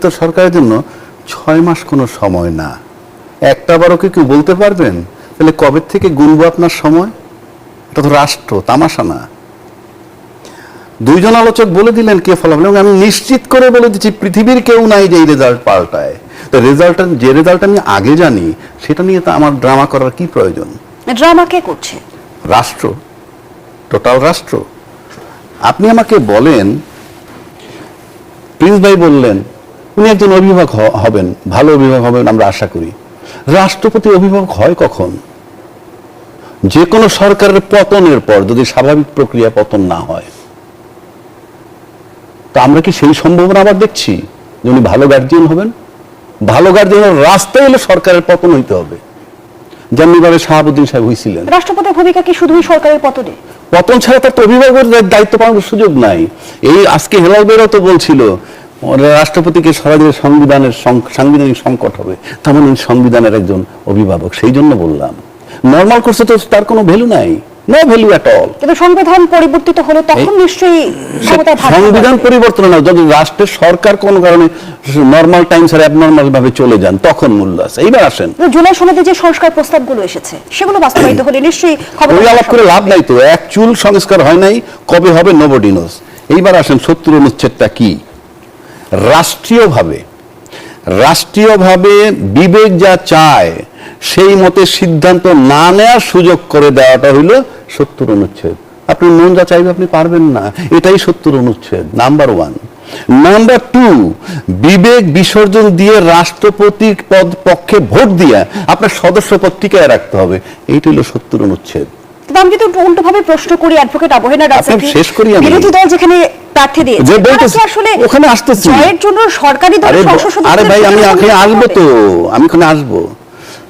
তো সরকারের জন্য 6 মাস কোনো সময় না। একটা বারও কি কেউ বলতে পারবেন তাহলে কবে থেকে গুনবো আপনার সময়? এটা তো রাষ্ট্র, তামাশা না। দুইজন আলোচক বলে দিলেন কে ফলাফল, এবং আমি নিশ্চিত করে বলে দিচ্ছি পৃথিবীর কেউ নাই যে এই রেজাল্ট পাল্টায়। তো যে রেজাল্ট আমি আগে জানি সেটা নিয়ে তো আমার ড্রামা করার কি প্রয়োজন? ড্রামা কে করছে? রাষ্ট্র, টোটাল রাষ্ট্র। আপনি আমাকে বলেন, প্রিন্স ভাই বললেন উনি একজন অভিভাবক হবেন, ভালো অভিভাবক হবেন আমরা আশা করি। রাষ্ট্রপতি অভিভাবক হয় কখন? যে কোনো সরকারের পতনের পর, যদি স্বাভাবিক প্রক্রিয়া পতন না হয়। তো আমরা কি সেই সম্ভাবনা আবার দেখছি যে উনি ভালো গার্জিয়ান হবেন? ভালো গার্জিয়ানের রাস্তায় হলে সরকারের পতন হইতে হবে, যেমনিভাবে শাহাবুদ্দিন সাহেব হয়েছিলেন। রাষ্ট্রপতির ভূমিকা কি শুধুই সরকারের পতনে? পতন ছাড়া তার তো অভিভাবকের দায়িত্ব পালনের সুযোগ নাই। এই আজকে হেলাল বেরও তো বলছিল রাষ্ট্রপতিকে সরাসরি সাংবিধানিক সংকট হবে, তার মানে সংবিধানের একজন অভিভাবক। সেই জন্য বললাম নর্মাল কোর্সে তো তার কোনো ভ্যালু নাই, নো ভ্যালু এট অল। কিন্তু সংবিধান পরিবর্তিত হলে তখন নিশ্চয়ই সংবিধান পরিবর্তন না, যদি রাষ্ট্রের সরকার কোন কারণে নর্মাল টাইমস আর অ্যাবনর্মাল ভাবে চলে যান তখন মূল্য আছে। এইবার আসেন, জুলাই সনদে যে সংস্কার প্রস্তাবগুলো এসেছে সেগুলো বাস্তবায়িত হলে নিশ্চয়ই ওই আলাপ করে লাভ নাই তো। এক চুল সংস্কার হয় নাই, কবে হবে নোবডি নোজ। এইবার আসেন 70 অনুচ্ছেদটা কি? রাষ্ট্রীয়ভাবে বিবেক যা চায় সেই মতে সিদ্ধান্ত না নেওয়ার সুযোগ করে দেওয়াটা হইল 70 অনুচ্ছেদ। আপনি মন যা চাইবে আপনি পারবেন না, এটাই 70 অনুচ্ছেদ নাম্বার 1। নাম্বার 2, বিবেক বিসর্জন দিয়ে রাষ্ট্রপতির পক্ষে ভোট দিয়ে আপনার সদস্য পদ টিকায় রাখতে হবে, এইটা হইল 70 অনুচ্ছেদ। আমি যদি উল্টো ভাবে প্রশ্ন করি, অ্যাডভোকেট আবহেনা রাজাকে, শেষ করি আমি। বিরোধী দল যেখানে প্রার্থী দিয়েছে আসলে ওখানে আসতেছি জয়ের জন্য সরকারি দল সংসদ সদস্য। আরে ভাই আমি ওখানে আসবো তো, আমি ওখানে আসবো।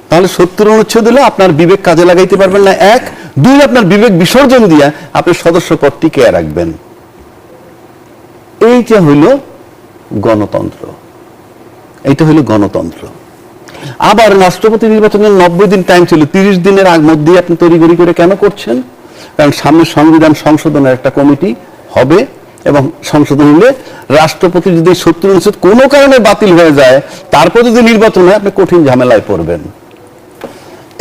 তাহলে 70 অনুচ্ছেদ দিলে আপনার বিবেক কাজে লাগাইতে পারবেন না, 1। 2, আপনার বিবেক বিসর্জন দিয়ে আপনি সদস্য পদ টিকিয়ে রাখবেন। এইটা হইল গণতন্ত্র, এইটা হইল গণতন্ত্র। আবার রাষ্ট্রপতি নির্বাচনের 90 দিন টাইম ছিল, 30 দিনের মধ্যে আপনি তড়িঘড়ি করে কেন করছেন? কারণ সামনে সংবিধান সংশোধনের একটা কমিটি হবে, এবং সংশোধন হলে রাষ্ট্রপতি যদি 70 অনুচ্ছেদ কোনো কারণে বাতিল হয়ে যায়, তারপর যদি নির্বাচন হয় আপনি কঠিন ঝামেলায় পড়বেন।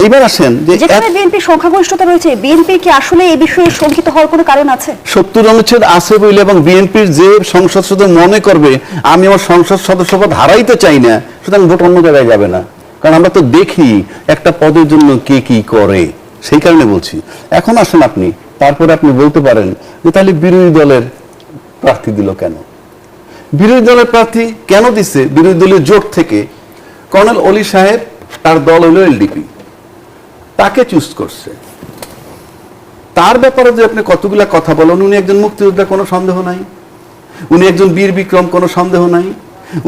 এইবার আসেন যে যেখানে বিএনপি সংখ্যাগরিষ্ঠতা রয়েছে, বিএনপি কি আসলে এই বিষয়ে শঙ্কিত হওয়ার কোনো কারণ আছে? 70 অনুচ্ছেদ আছে বলে, এবং বিএনপির যে সংসদ সদস্য মনে করবে আমি আমার সংসদ সদস্য পদ হারাইতে চাই না, সুতরাং ভোট অন্য জায়গায় যাবে না। কারণ আমরা তো দেখি একটা পদের জন্য কে কি করে, সেই কারণে বলছি। এখন আসেন আপনি, তারপরে আপনি বলতে পারেন যে তাহলে বিরোধী দলের প্রার্থী দিল কেন? বিরোধী দলের প্রার্থী কেন দিচ্ছে? বিরোধী দলীয় জোট থেকে কর্নেল অলি সাহেব, তার দল হইল এলডিপি, তাকে চুজ করছে। তার ব্যাপারে যে আপনি কতগুলা কথা বলেন, উনি একজন মুক্তিযোদ্ধা কোনো সন্দেহ নাই, উনি একজন বীর বিক্রম কোনো সন্দেহ নাই,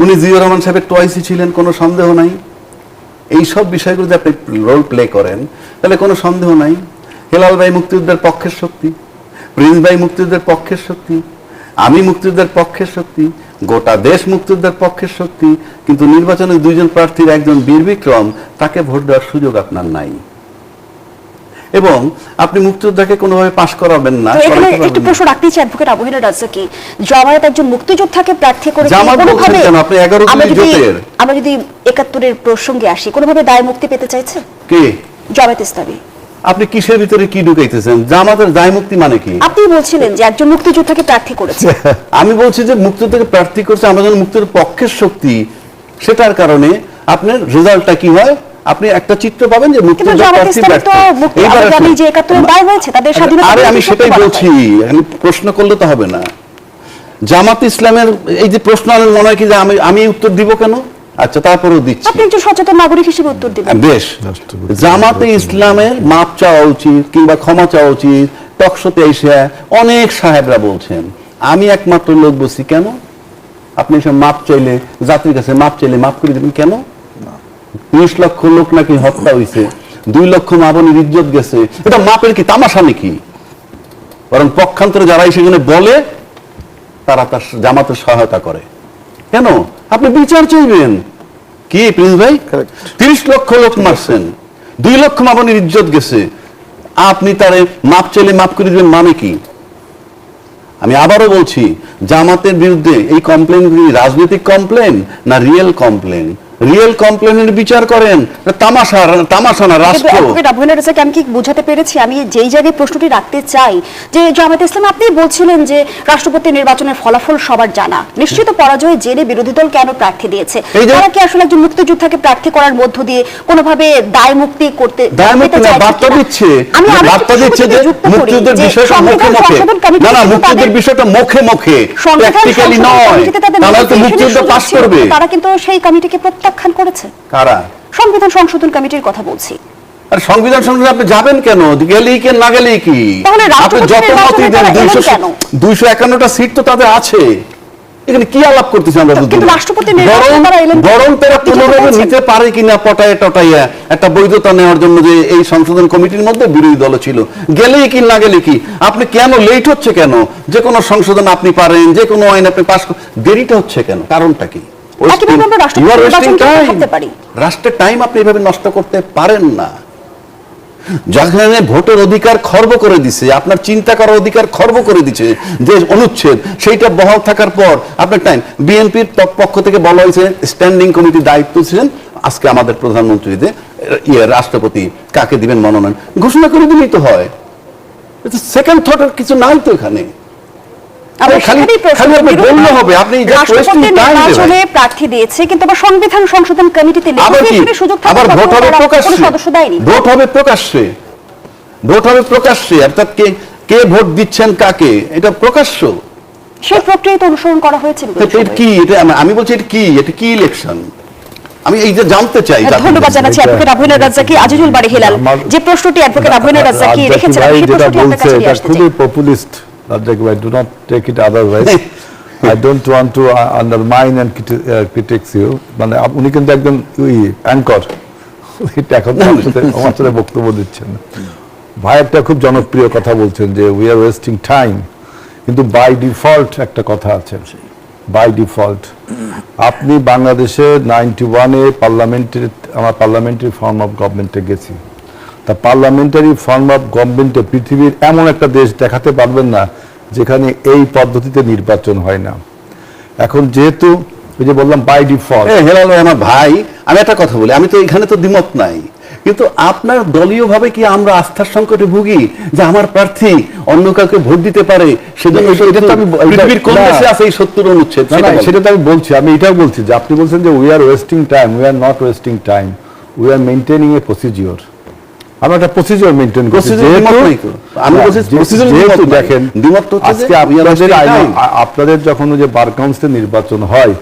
উনি জিয়াউর রহমান সাহেবের টয়েসি ছিলেন কোনো সন্দেহ নাই। এইসব বিষয়গুলো যদি আপনি রোল প্লে করেন তাহলে কোনো সন্দেহ নাই। হেলাল ভাই মুক্তিযুদ্ধের পক্ষের শক্তি, প্রিন্স ভাই মুক্তিযুদ্ধের পক্ষের শক্তি, আমি মুক্তিযুদ্ধের পক্ষের শক্তি, গোটা দেশ মুক্তিযুদ্ধের পক্ষের শক্তি, কিন্তু নির্বাচনে 2 জন প্রার্থীর একজন বীর বিক্রম, তাকে ভোট দেওয়ার সুযোগ আপনার নাই, এবং আপনি মুক্তিযোদ্ধাকে কোনোভাবে পাশ করাবেন না। একটু প্রশ্ন রাখতে চাই অ্যাডভোকেট আবহেনা রাজা, কি জামায়াত একজন মুক্তিযোদ্ধাকে প্রার্থী করে কোনোভাবে, আপনি 11 জোটের, আমরা যদি 71-এর প্রসঙ্গে আসি, কোনোভাবে দায় মুক্তি পেতে চাইছে কে? জামায়াত ইসলামী। আপনি কিসের ভিতরে কি ঢুকাইতেছেন? জামাতের দায় মুক্তি মানে কি? আপনি বলছিলেন যে একজন মুক্তিযোদ্ধাকে প্রার্থী করেছে। আমি বলছি যে মুক্তিযোদ্ধাকে প্রার্থী করছে, আমরা যখন মুক্তির পক্ষের শক্তি, সেটার কারণে আপনার রেজাল্টটা কি হয়, আপনি একটা চিত্র পাবেন যে মুক্তিযোদ্ধা প্রার্থী প্রার্থী। আরে আমি সেটাই বলছি, প্রশ্ন করলে তো হবে না। জামাত ইসলামের এই যে প্রশ্ন মনে হয় কি যে আমি উত্তর দিব কেন? আচ্ছা, তারপরেও দিচ্ছি। আপনি একজন সচেতন নাগরিক হিসেবে উত্তর দিবেন। বেশ, জামাতে ইসলামের মাপ চাওয়া উচিত কিংবা ক্ষমা চাওয়া উচিত। টকশোতে এসে অনেক সাহেবরা বলছেন, আমি একমাত্র লোক বলছি কেন? আপনি এসে মাপ চাইলে, জাতির কাছে মাপ চাইলে মাপ করে দেবেন কেন? 20 লক্ষ লোক নাকি হত্যা হয়েছে, 2 লক্ষ মা বোনের ইজ্জত গেছে, এটা মাপের কি তামাশা নাকি? বরং পক্ষান্তরে যারা সেখানে বলে তারা তার জামাতের সহায়তা করে। কেন? আপনি বিচার চাইবেন কি প্রিন্স ভাই? 30 লক্ষ লোক মারছেন, 2 লক্ষ মা বোনের ইজ্জত গেছে, আপনি তারে মাপ চাইলে মাপ করে দিবেন মানে কি? আমি আবারও বলছি, জামাতের বিরুদ্ধে এই কমপ্লেনগুলি রাজনৈতিক কমপ্লেন না রিয়েল কমপ্লেন? রিয়েল কমপ্লেনের বিচার করেন, তামাশা না রাষ্ট্র। আমি কি বোঝাতে পেরেছি? আমি যেই জায়গায় প্রশ্নটি রাখতে চাই যে জামায়াতে ইসলাম, আপনি বলছিলেন যে রাষ্ট্রপতি নির্বাচনের ফলাফল সবার জানা, নিশ্চিত পরাজয় জেনে বিরোধী দল কেন প্রার্থী দিয়েছে? তারা কি আসলে একজন মুক্তিযোদ্ধাকে প্রার্থী করার মধ্য দিয়ে কোনোভাবে দায় মুক্তি করতে বার্তা দিচ্ছে যে মুক্তিযুদ্ধের বিষয়টা মুখে মুখে, না না, মুক্তিযুদ্ধের বিষয়টা মুখে মুখে, প্র্যাকটিক্যালি নয়। তাহলে তো মুক্তিযুদ্ধ পাস করবে। তারা কিন্তু সেই কমিটিকে প্রত্যাখ্যান করেছে। কারা? সংবিধান সংশোধন কমিটির কথা বলছি। আর সংবিধান সংশোধনে আপনি যাবেন কেন? গেলেই কি না গেলেই কি? আপনি যত মতই দেন, 251টা সিট তো তাদের আছে, এখানে কি আলাপ করতেছি আমরা? বরং তারা পুনরায় নিতে পারে কিনা পটায় টটাইয়া একটা বৈধতা নেওয়ার জন্য যে এই সংশোধন কমিটির মধ্যে বিরোধী দল ছিল, গেলেই কি না গেলে কি? আপনি কেন লেট হচ্ছে কেন? যে কোনো সংশোধন আপনি পারেন, যে কোনো আইন আপনি পাস, দেরিটা হচ্ছে কেন? কারণটা কি? রাষ্ট্রের টাইম আপনি এভাবে নষ্ট করতে পারেন না। যেখানে ভোটের অধিকার খর্ব করে দিছে, আপনার চিন্তা করার অধিকার খর্ব করে দিচ্ছে যে অনুচ্ছেদ, সেইটা বহাল থাকার পর আপনার টাইম। বিএনপির পক্ষ থেকে বলা হয়েছে স্ট্যান্ডিং কমিটির দায়িত্ব ছিলেন আজকে আমাদের প্রধানমন্ত্রী যে রাষ্ট্রপতি কাকে দিবেন মনোনয়ন ঘোষণা করে দিলেই তো হয়। সেকেন্ড থটের কিছু নাই তো এখানে। প্রার্থী দিয়েছে কিন্তু সংবিধান সংশোধন কমিটিতে সদস্য দেয়নি। ভোট হবে প্রকাশ্যে, ভোট হবে প্রকাশ্যে, অর্থাৎ কে ভোট দিচ্ছেন কাকে, এটা প্রকাশ্য। সেই প্রক্রিয়া তো অনুসরণ করা হয়েছে। কি এটা? আমি বলছি এটা কি? এটা কি ইলেকশন? আমি এই যে জানতে চাই। ধন্যবাদ জানাচ্ছি অ্যাডভোকেট আবুল রাজ্জাকি। আজিজুল বাড়ি হিলাল, যে প্রশ্নটি অ্যাডভোকেট আবুল রাজ্জাকি রেখেছেন, সেই প্রশ্নটি আপনার কাছে নিয়ে আসতে চাই। খুবই populist, I do not take it otherwise. I don't want to undermine and critique you. মানে উনি কিন্তু একজন অ্যাঙ্কর, এখন আমার সাথে বক্তব্য দিচ্ছেন। ভাই একটা খুব জনপ্রিয় কথা বলছেন যে উই আর ওয়েস্টিং টাইম, কিন্তু বাই ডিফল্ট একটা কথা আছে, বাই ডিফল্ট। আপনি বাংলাদেশে 91-এ আমার পার্লামেন্টারি ফর্ম অফ গভর্নমেন্টে গেছি। তা পার্লামেন্টারি ফর্ম অফ গভর্নমেন্টে পৃথিবীর এমন একটা দেশ দেখাতে পারবেন না যেখানে এই পদ্ধতিতে নির্বাচন হয় না। এখন যেহেতু ওই যে বললাম বাই ডিফল্ট। হেলাল আমার ভাই, আমি একটা কথা বলি, আমি তো এখানে তো দ্বিমত নাই, কিন্তু আপনার দলীয় ভাবে কি আমরা আস্থার সংকটে ভুগি যে আমার প্রার্থী অন্য কাউকে ভোট দিতে পারে? সেজন্য পৃথিবীর কোন দেশে আছে এই 70 অনুচ্ছেদ? সেটা তো আমি বলছি, আমি এটাও বলছি যে আপনি বলছেন যে we are wasting time, we are not wasting time, we are maintaining A procedure. আমরা একটা প্রসিডিওর মেইনটেইন করছি। আমি বলছি যেহেতু দেখেন আজকে আপনাদের যখন ওই যে বার কাউন্সিলের নির্বাচন হয়,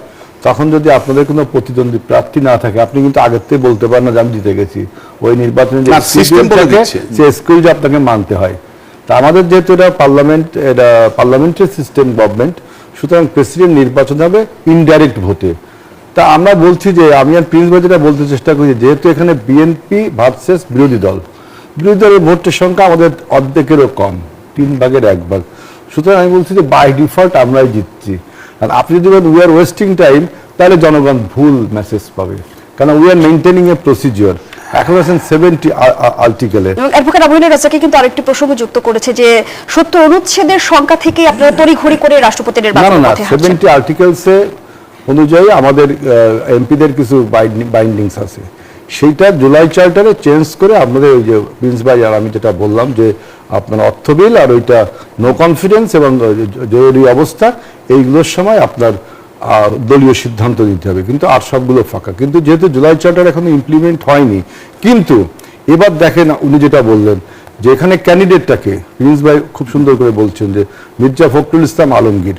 তখন যদি আপনাদের কোনো প্রতিদ্বন্দ্বী প্রার্থী না থাকে, আপনি কিন্তু আগের থেকে বলতে পারেন না যে আমি জিতে গেছি। ওই নির্বাচনে যে সিস্টেম থাকে সে এক্সকিউজ আপনাকে মানতে হয়। তা আমাদের যেহেতু এটা পার্লামেন্টারি সিস্টেম গভর্নমেন্ট, সুতরাং প্রেসিডেন্ট নির্বাচন হবে ইনডাইরেক্ট ভোটে। তা আমরা বলছি যে আমি আর প্রিন্স ভাই যেটা বলতে চেষ্টা করি, যেহেতু এখানে বিএনপি ভার্সেস বিরোধী দলের ভোটের সংখ্যা আমাদের অর্ধেকেরও কম, 3 ভাগের 1 ভাগ। সুতরাং আমি বলছি যে বাই ডিফল্ট আমরাই জিতছি। আর আপনি যদি বলেন উই আর ওয়েস্টিং টাইম, তাহলে জনগণ ভুল মেসেজ পাবে, কারণ we are maintaining A procedure. এখন আছেন 70 আর্টিকেলে। অ্যাডভোকেট আবুল রাজ্জাকি কিন্তু আরেকটি প্রসঙ্গ যুক্ত করেছে যে 70 অনুচ্ছেদের সংখ্যা থেকে আপনারা তড়িঘড়ি করে রাষ্ট্রপতি নির্বাচন করতে হচ্ছে। 70 আর্টিকেলসে অনুযায়ী আমাদের এমপিদের কিছু বাইন্ডিংস আছে, সেইটা জুলাই চার্টারে চেঞ্জ করে আপনাদের ওই যে প্রিন্স ভাই আর আমি যেটা বললাম যে আপনার অর্থ বিল আর ওইটা নো কনফিডেন্স এবং জরুরি অবস্থা, এইগুলোর সময় আপনার দলীয় সিদ্ধান্ত নিতে হবে, কিন্তু আর সবগুলো ফাঁকা। কিন্তু যেহেতু জুলাই চার্টার এখনো ইমপ্লিমেন্ট হয়নি, কিন্তু এবার দেখেন উনি যেটা বললেন যে এখানে ক্যান্ডিডেটটাকে প্রিন্স ভাই খুব সুন্দর করে বলছেন যে মির্জা ফখরুল ইসলাম আলমগীর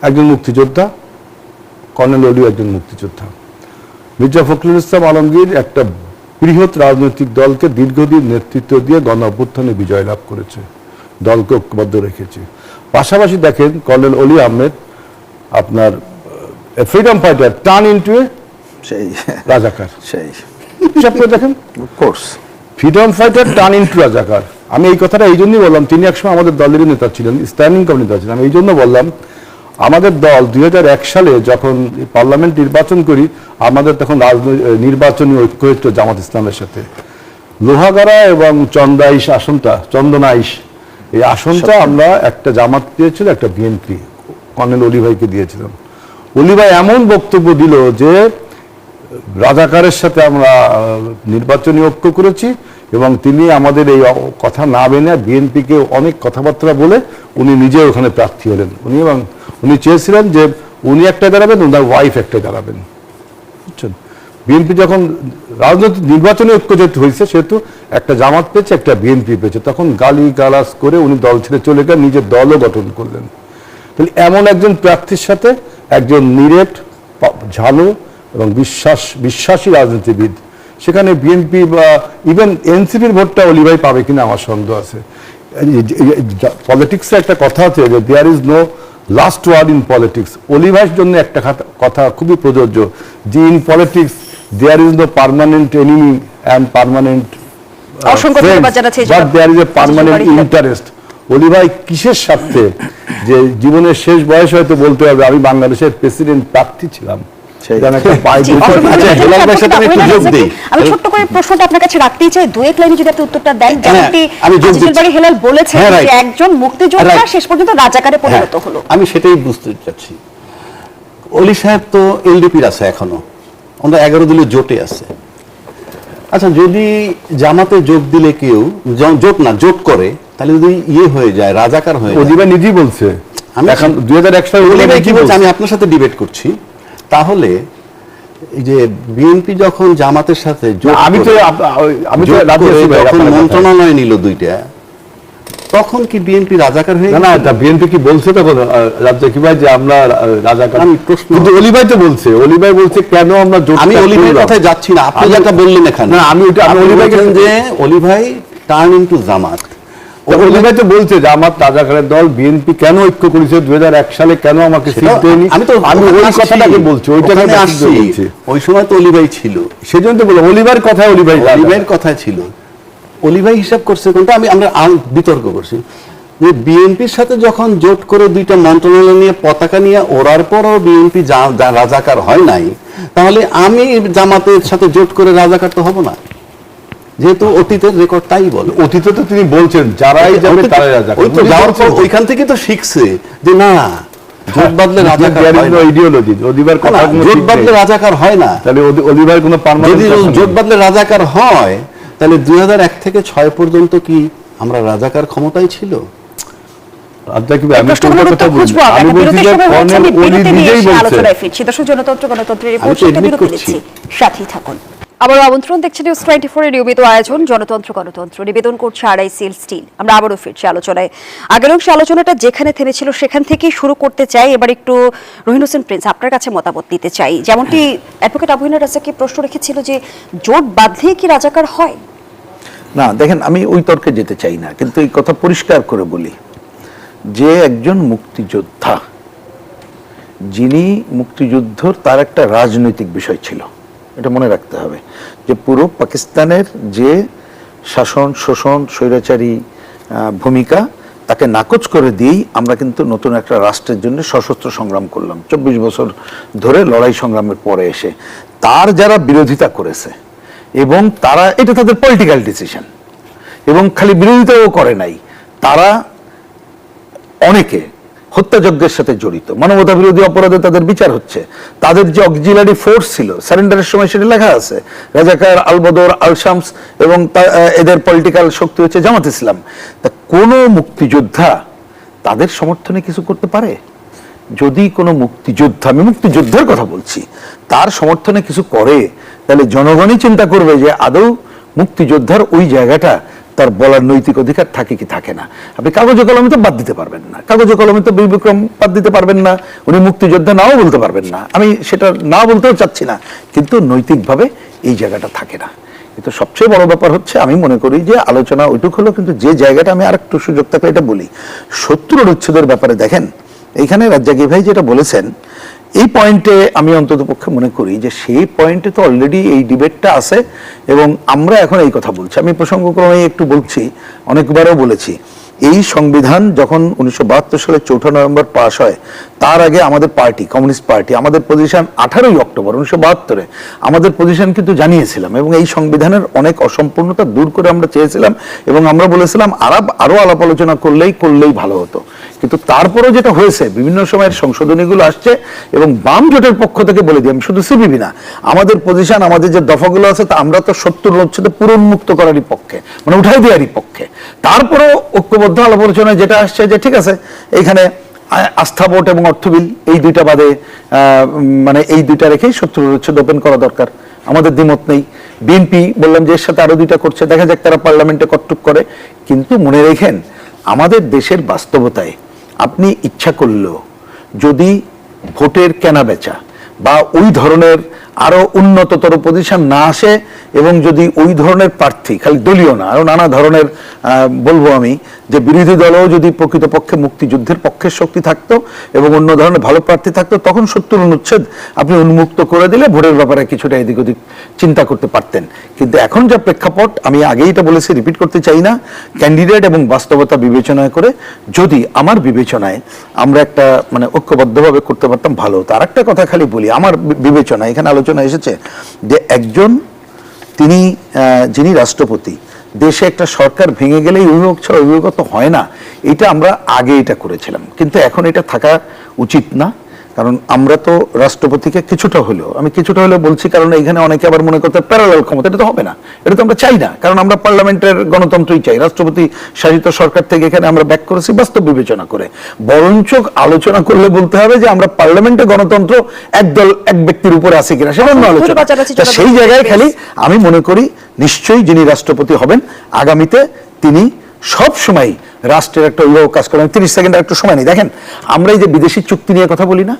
একজন মুক্তিযোদ্ধা, কর্নেল অলিও একজন মুক্তিযোদ্ধা। মির্জা ফখরুল ইসলাম আলমগীর একটা বৃহৎ রাজনৈতিক দলকে দীর্ঘদিন নেতৃত্ব দিয়ে গণ অভ্যুত্থানে বিজয় লাভ করেছে, দলকে ঐক্যবদ্ধ রেখেছে। পাশাপাশি দেখেন কর্নেল অলি আহমেদ আপনার freedom fighter turn into a রাজাকার। হিসাব করে দেখেন, course freedom fighter turn into রাজাকার। আমি এই কথাটা এই জন্যই বললাম, তিনি একসময় আমাদের দলেরই নেতা ছিলেন, স্ট্যান্ডিং কমিটি নেতা ছিলেন। আমি এই জন্য বললাম আমাদের দল 2001 সালে যখন পার্লামেন্ট নির্বাচন করি, আমাদের তখন নির্বাচনী ঐক্য হচ্ছে জামাত ইসলামের সাথে। লোহাগাড়া এবং চন্দাইশ আসনটা, চন্দনাইশ এই আসনটা আমরা একটা জামাত দিয়েছিল, একটা বিএনপি কর্নেল অলি ভাইকে দিয়েছিলাম। অলি ভাই এমন বক্তব্য দিল যে রাজাকারের সাথে আমরা নির্বাচনী ঐক্য করেছি, এবং তিনি আমাদের এই কথা না মেনে বিএনপিকে অনেক কথাবার্তা বলে উনি নিজে ওখানে প্রার্থী হলেন। উনি চেয়েছিলেন যে উনি একটা দাঁড়াবেন, ওনার ওয়াইফ একটা দাঁড়াবেন, বুঝছেন। বিএনপি যখন রাজনৈতিক নির্বাচনী ঐক্য যেহেতু হয়েছে, সেহেতু একটা জামাত পেয়েছে, একটা বিএনপি পেয়েছে, তখন গালি গালাজ করে উনি দল ছেড়ে চলে গেলেন, নিজের দলও গঠন করলেন। তাহলে এমন একজন প্রার্থীর সাথে একজন নিরেট, ঝালো এবং বিশ্বাসী রাজনীতিবিদ, সেখানে বিএনপি বা ইভেন এনসিপির ভোটটা অলি ভাই পাবে কিনা আমার সন্দেহ আছে। পলিটিক্সে একটা কথা আছে যে there is no last word in politics. Oli ভাইয়ের জন্য একটা কথা খুবই প্রযোজ্য, যে in politics there is no permanent enemy and permanent but there is a permanent interest. Oli ভাই কিসের স্বার্থে, যে জীবনের শেষ বয়স হয়তো বলতে হবে আমি বাংলাদেশের প্রেসিডেন্ট প্রার্থী ছিলাম। আমি ছোট্ট করে প্রশ্নটা আপনার কাছে রাখতেই চাই, দু এক লাইনে যদি আপনি উত্তরটা দেন। যেমনটি আজিজুল বারী হেলাল বলেছেন যে একজন মুক্তিযোদ্ধা শেষ পর্যন্ত রাজাকারে পরিণত হলো। আমি সেটাই বুঝতে চাচ্ছি। অলি সাহেব তো এলডিপির আছে এখনো, আমরা 11 দলীয় জোটে আছে। আচ্ছা, যদি জামাতে যোগ দিলে কেউ জোট করে, তাহলে যদি হয়ে যায়, রাজাকার হয়ে যায়। অলি ভাই নিজেই বলছে, আমি এখন 2001 সালে অলি ভাই কি বলছে, আমি আপনার সাথে ডিবেট করছি। তাহলে এই যে বিএনপি যখন জামাতের সাথে মন্ত্রণালয় নিল দুইটা, তখন কি বিএনপি রাজাকার হয়ে না? বিএনপি কি বলছে তখন রাজ্জাকি ভাই যে আমরা রাজাকার? কিন্তু অলি ভাই তো বলছে, অলি ভাই বলছে কেন আমরা জোট। আমি অলি ভাইয়ের কথায় যাচ্ছি না, আপনি যেটা বললেন এখানে। না, আমি অলি ভাইকে যে অলি ভাই টার্ন ইনটু জামাত। অলি ভাই তো বলছে যে আমার রাজাকারের দল বিএনপি কেন ঐক্য করেছে 2001 সালে, কেন আমাকে সিট দেয়নি। আমি ওই কথাটাকে বলছি, ওইটাকে আসছি। ওই সময় তো অলি ভাই ছিল, সেজন্য তো বললাম অলি ভাইয়ের কথা, অলি ভাইয়ের কথাই ছিল। অলি ভাই হিসাব করছে কোনটা, আমরা বিতর্ক করছি যে বিএনপির সাথে যখন জোট করে দুইটা মন্ত্রণালয় নিয়ে পতাকা নিয়ে ওড়ার পরও বিএনপি রাজাকার হয় নাই, তাহলে আমি জামাতের সাথে জোট করে রাজাকার তো হব না, যেহেতু অতীতের রেকর্ড তাই বলে। অতীতে তো তিনি বলছেন যারাই যাবে তারাই রাজাকার। ওই তো যাওয়ার পর ওইখান থেকে তো শিখছে যে না, জোট বাদলে রাজাকার হয় না। আইডিওলজি অলিভার কথা, জোট বাদলে রাজাকার হয় না। তাহলে অলিভার কোনো পার্মানেন্ট, যদি জোট বাদলে রাজাকার হয়, তাহলে 2001 থেকে 6 পর্যন্ত কি আমরা রাজাকার ক্ষমতায় ছিল? আবারও আমন্ত্রণ, দেখছেন নিউজ 24 এর নিয়মিত আয়োজন জনতন্ত্র গণতন্ত্র। নিবেদন করছে RICL স্টিল। আমরা আবারও ফিরছি আলোচনায়। আগের অংশে আলোচনাটা যেখানে থেমেছিল সেখান থেকেই শুরু করতে চাই। এবার একটু রহিন হোসেন প্রিন্স, আপনার কাছে মতামত দিতে চাই। যেমনটি অ্যাডভোকেট আবুহিনা রাজাকে প্রশ্ন রেখেছিল যে জোট বাঁধলে কি রাজাকার হয়? না, দেখেন, আমি ওই তর্কে যেতে চাই না, কিন্তু এই কথা পরিষ্কার করে বলি যে একজন মুক্তিযোদ্ধা, যিনি মুক্তিযুদ্ধর, তার একটা রাজনৈতিক বিষয় ছিল, এটা মনে রাখতে হবে। যে পুরো পাকিস্তানের যে শাসন, শোষণ, স্বৈরাচারী ভূমিকা, তাকে নাকচ করে দিয়েই আমরা কিন্তু নতুন একটা রাষ্ট্রের জন্য সশস্ত্র সংগ্রাম করলাম 24 বছর ধরে লড়াই সংগ্রামের পরে এসে। তার যারা বিরোধিতা করেছে, এবং তারা, এটা তাদের পলিটিক্যাল ডিসিশন, এবং খালি বিরোধিতাও করে নাই, তারা অনেকে হত্যাযজ্ঞের সাথে জড়িত, মানবতা বিরোধী অপরাধে তাদের বিচার হচ্ছে। তাদের যে অক্সিলারি ফোর্স ছিল সারেন্ডারের সময়, সেটা লেখা আছে, রাজাকার, আল বদর, আল শামস, এবং এদের পলিটিক্যাল শক্তি হচ্ছে জামাত ইসলাম। তা কোনো মুক্তিযোদ্ধা তাদের সমর্থনে কিছু করতে পারে? যদি কোনো মুক্তিযোদ্ধা, আমি মুক্তিযোদ্ধার কথা বলছি, তার সমর্থনে কিছু করে, তাহলে জনগণই চিন্তা করবে যে আদৌ মুক্তিযোদ্ধার ওই জায়গাটা তার বলার নৈতিক অধিকার থাকে কি থাকে না। আপনি কাগজে কলমে তো বাদ দিতে পারবেন না, কাগজে কলমে তো বিক্রম বাদ দিতে পারবেন না, উনি মুক্তিযোদ্ধা নাও বলতে পারবেন না, আমি সেটা না বলতেও চাচ্ছি না, কিন্তু নৈতিকভাবে এই জায়গাটা থাকে না। কিন্তু সবচেয়ে বড় ব্যাপার হচ্ছে, আমি মনে করি যে আলোচনা ওইটুক হলো, কিন্তু যে জায়গাটা আমি আর একটু সুযোগ থাকলে এটা বলি, শত্রু অনুচ্ছেদের ব্যাপারে দেখেন, এইখানে রাজ্জাকি ভাই যেটা বলেছেন, এই পয়েন্টে আমি অন্ততপক্ষে মনে করি যে সেই পয়েন্টে তো অলরেডি এই ডিবেটটা আছে, এবং আমরা এখন এই কথা বলছি। আমি প্রসঙ্গক্রমে একটু বলছি, অনেকবারও বলেছি, এই সংবিধান যখন 1972 সালে 4 নভেম্বর পাশ হয়, তার আগে আমাদের পার্টি, কমিউনিস্ট পার্টি, আমাদের পজিশন 18 অক্টোবর 1972 আমাদের পজিশন কিন্তু জানিয়েছিলাম, এবং এই সংবিধানের অনেক অসম্পূর্ণতা দূর করে আমরা চেয়েছিলাম, এবং আমরা বলেছিলাম আরো আলাপ আলোচনা করলেই ভালো হতো। কিন্তু তারপরে যেটা হয়েছে, বিভিন্ন সময়ের সংশোধনীগুলো আসছে, এবং বাম জোটের পক্ষ থেকে বলে দিই, আমি শুধু সিপিবি না, আমাদের পজিশন, আমাদের যে দফাগুলো আছে, তা আমরা তো 70 অনুচ্ছেদ পুরো উন্মুক্ত করারই পক্ষে, মানে উঠাই দেওয়ারই পক্ষে। তারপরেও ঐক্যবদ্ধ আলাপ আলোচনায় যেটা আসছে যে ঠিক আছে, এখানে আস্থা ভোট এবং অর্থ বিল, এই দুইটা বাদে মানে এই দুইটা রেখেই 70 অনুচ্ছেদ ওপেন করা দরকার, আমাদের দ্বিমত নেই। বিএনপি বললাম যে এর সাথে আরো দুইটা করছে, দেখা যাক তারা পার্লামেন্টে কটটুক করে। কিন্তু মনে রেখেন, আমাদের দেশের বাস্তবতায় আপনি ইচ্ছা করলেও যদি ভোটের কেনা বেচা বা ওই ধরনের আরো উন্নততর পজিশন না আসে, এবং যদি ওই ধরনের প্রার্থী, খালি দলীয় না, আরো নানা ধরনের বলবো আমি, যে বিরোধী দলও যদি প্রকৃতপক্ষে মুক্তিযুদ্ধের পক্ষের শক্তি থাকতো এবং অন্য ধরনের ভালো প্রার্থী থাকতো, তখন 70 অনুচ্ছেদ আপনি উন্মুক্ত করে দিলে ভোটের ব্যাপারে কিছুটা এদিক ওদিক চিন্তা করতে পারতেন। কিন্তু এখন যা প্রেক্ষাপট, আমি আগেই এটা বলেছি, রিপিট করতে চাই না, ক্যান্ডিডেট এবং বাস্তবতা বিবেচনা করে যদি আমার বিবেচনায় আমরা একটা মানে ঐক্যবদ্ধভাবে করতে পারতাম, ভালো হতো। আর একটা কথা খালি বলি, আমার বিবেচনা, এখানে আলোচনা এসেছে যে একজন তিনি যিনি রাষ্ট্রপতি, দেশে একটা সরকার ভেঙে গেলেই অভিভাবক ছাড়া অভিভাবক হয় না, এটা আমরা আগে এটা করেছিলাম, কিন্তু এখন এটা থাকা উচিত না। কারণ আমরা তো রাষ্ট্রপতিকে কিছুটা হলেও, আমি কিছুটা হলেও বলছি কারণ এখানে অনেকে আবার মনে করতে প্যারালাল ক্ষমতা, এটা তো হবে না, এটা তো আমরা চাই না, কারণ আমরা পার্লামেন্টের গণতন্ত্রই চাই। রাষ্ট্রপতি শাসিত সরকার থেকে এখানে আমরা ব্যাক করেছি বাস্তব বিবেচনা করে, বরঞ্চ আলোচনা করলে বলতে হবে যে আমরা পার্লামেন্টে গণতন্ত্র একদল এক ব্যক্তির উপরে আছে কিনা, সেটা অন্য আলোচনা। সেই জায়গায় খালি আমি মনে করি নিশ্চয়ই যিনি রাষ্ট্রপতি হবেন আগামীতে, তিনি সব সময় রাষ্ট্রের একটা অভিভাবক কাজ করেন। 30 সেকেন্ডের একটু সময় নেই। দেখেন, আমরা এই যে বিদেশি চুক্তি নিয়ে কথা বলি না,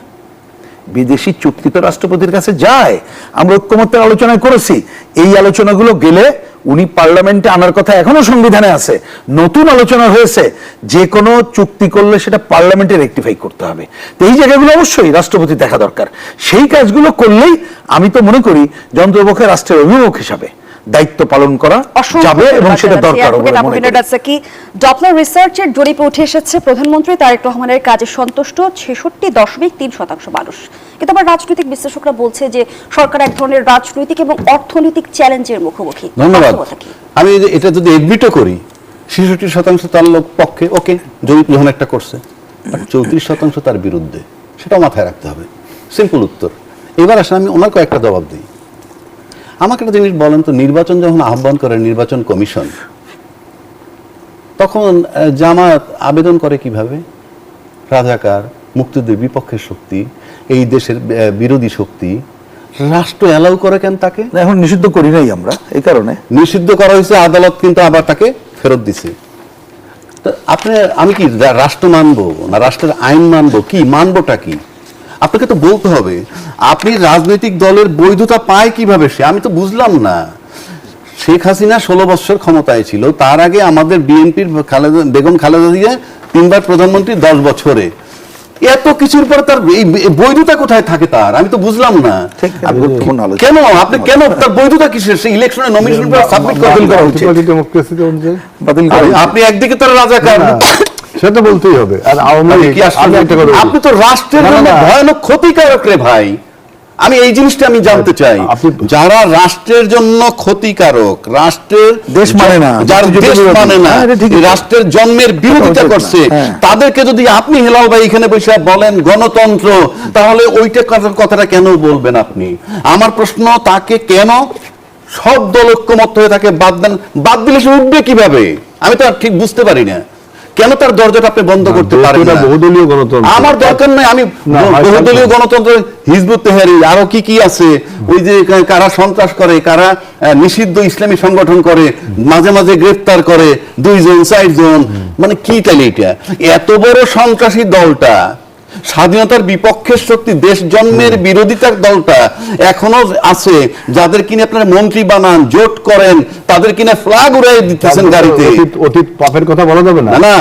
বিদেশি চুক্তি তো রাষ্ট্রপতির কাছে যায়, আমরা ঐক্যমত্যের আলোচনায় করেছি, এই আলোচনাগুলো গেলে উনি পার্লামেন্টে আনার কথা এখনো সংবিধানে আছে, নতুন আলোচনা হয়েছে, যে কোনো চুক্তি করলে সেটা পার্লামেন্টে রেকটিফাই করতে হবে। তো এই জায়গাগুলো অবশ্যই রাষ্ট্রপতি দেখা দরকার। সেই কাজগুলো করলেই আমি তো মনে করি যন্ত্রপক্ষে রাষ্ট্রের অভিভাবক হিসাবে দায়িত্ব পালন করা যাবে, এবং সেটা দরকার। ডপলার রিসার্চের জরিপে উঠে এসেছে প্রধানমন্ত্রী তারেক রহমানের কাজে সন্তুষ্ট 66.3% মানুষ। কিন্তু আবার রাজনৈতিক বিশ্লেষকরা বলছে যে সরকার এক ধরনের রাজনৈতিক এবং অর্থনৈতিক চ্যালেঞ্জের মুখোমুখি। ধন্যবাদ। আমি এটা যদি এডমিটও করি, 66% তার লোক পক্ষে, ওকে, জরিপ যখন একটা করছে, 34% তার বিরুদ্ধে, সেটাও মাথায় রাখতে হবে। সিম্পল উত্তর। এবার আসলে আমি ওনার কয়েকটা জবাব দিই। আমাকে একটা জিনিস বলেন তো, নির্বাচন যখন আহ্বান করে নির্বাচন কমিশন, তখন জামাত আবেদন করে কিভাবে? রাজাকার, মুক্তিযুদ্ধের বিপক্ষের শক্তি, এই দেশের বিরোধী শক্তি, রাষ্ট্র অ্যালাউ করে কেন তাকে? এখন নিষিদ্ধ করি নাই আমরা, এই কারণে নিষিদ্ধ করা হয়েছে, আদালত কিন্তু আবার তাকে ফেরত দিছে। আপনি, আমি কি রাষ্ট্র মানবো না রাষ্ট্রের আইন মানবো? কি মানবোটা কি? আপনাকে তো বলতে হবে। আপনি রাজনৈতিক দলের বৈধতা পায় কিভাবে সে? আমি তো বুঝলাম না। শেখ হাসিনা 16 বছর ক্ষমতায় ছিল, তার আগে আমাদের বিএনপির বেগম খালেদা জিয়া 3 বার প্রধানমন্ত্রী 10 বছরে। এত কিছুর পরে তার এই বৈধতা কোথায় থাকে তার? আমি তো বুঝলাম না। কেন আপনি কেন তার বৈধতা কিসের? সে ইলেকশনে নমিনেশন সাবমিট করা উচিত। আপনি একদিকে তার রাজাকার, সেটা বলতেই হবে। আর আপনি তো রাষ্ট্রের জন্য ভয়ানক ক্ষতিকারক রে ভাই। আমি এই জিনিসটা আমি জানতে চাই, যারা রাষ্ট্রের জন্য ক্ষতিকারক, রাষ্ট্রের দেশ মানে না, যারা দেশ মানে না, রাষ্ট্রের জন্মের বিরোধিতা করছে, তাদেরকে যদি আপনি হেলাল ভাই এখানে বসে বলেন গণতন্ত্র, তাহলে ওইটা কথাটা কেন বলবেন আপনি? আমার প্রশ্ন, তাকে কেন সব দল ঐক্যমত্য হয়ে তাকে বাদ দেন? বাদ দিলে সে উঠবে কিভাবে? আমি তো ঠিক বুঝতে পারি না কেন তার দরজাটা আপনি বন্ধ করতে পারেন না? বহুদলীয় গণতন্ত্র আমার দরকার নাই। আমি বহুদলীয় গণতন্ত্র, হিজবুত তাহরির, আরো কি কি আছে, ওই যে কারা সন্ত্রাস করে, কারা নিষিদ্ধ ইসলামী সংগঠন করে, মাঝে মাঝে গ্রেফতার করে 2 জন 4 জন, মানে কি তাহলে এটা? এত বড় সন্ত্রাসী দলটা, স্বাধীনতার বিপক্ষের শক্তি, দেশ জন্মের বিরোধিতার দলটা এখনো আছে, যাদের কিনে আপনারা মন্ত্রী বানান, জোট করেন, তাদের কিনে ফ্ল্যাগ উড়াই দিতেছেন গাড়িতে। অতীত পাপের কথা বলা যাবে না। না,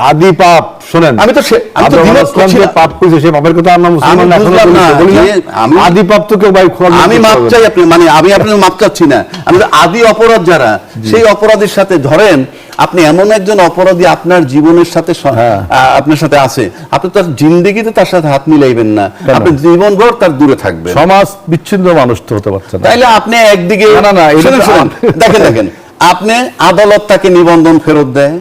আদি পাপ শোনেন, আমি তো আব্রাহাম দ্বিমত ইসলাম করছি যে না। পাপ করেছে সেই পাপের কথা আমরা মুসলমান আমি এখনো বুঝলাম না, বলি না। যে আমি- আদি পাপ তো কেউ ভাই ক্ষমা আমি করতে মাপ পারবে না। চাই, আপনি মানে আমি আপনার মাপ চাচ্ছি না, আমি তো আদি অপরাধ যারা, সেই অপরাধীর সাথে ধরেন আপনি এমন একজন অপরাধী আপনার জীবনের সাথে হ্যাঁ। আপনার সাথে আছে, আপনি তার জিন্দেগিতে তার সাথে হাত মিলাইবেন না, কেন? আপনি জীবনভর তার দূরে থাকবেন। সমাজ বিচ্ছিন্ন মানুষ তো হতে পারছে না। তাইলে আপনি একদিকে না, না, এটা শুনুন, তো শুনুন, দেখেন আপনি আদালত তাকে নিবন্ধন ফেরত দেয়,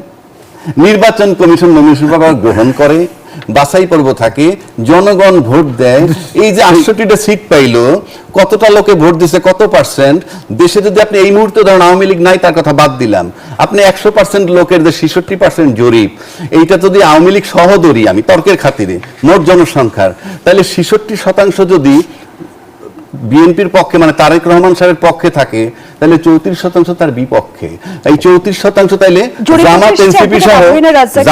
নির্বাচন কমিশন নমিনেশন গ্রহণ করে, বাছাই পর্ব থাকে, জনগণ ভোট দেয়। এই যে 68টা সিট পাইলো, কতটা লোকে ভোট দিছে, কত পার্সেন্ট দেশে, যদি আপনি এই মুহূর্তে ধরেন আওয়ামী লীগ নাই তার কথা বাদ দিলাম, আপনি 100% লোকের যে 66% জরিপ, এইটা যদি আওয়ামী লীগ সহ ধরি আমি তর্কের খাতিরে মোট জনসংখ্যার, তাহলে 66% যদি বিএনপির পক্ষে মানে তারেক রহমান সাহেবের পক্ষে থাকে, তাহলে 34% তার বিপক্ষে। এই 34% তাইলে জরিপ জামাত এসেছে এনসিপি একদম সহ আফরিনের রাজ্জাক।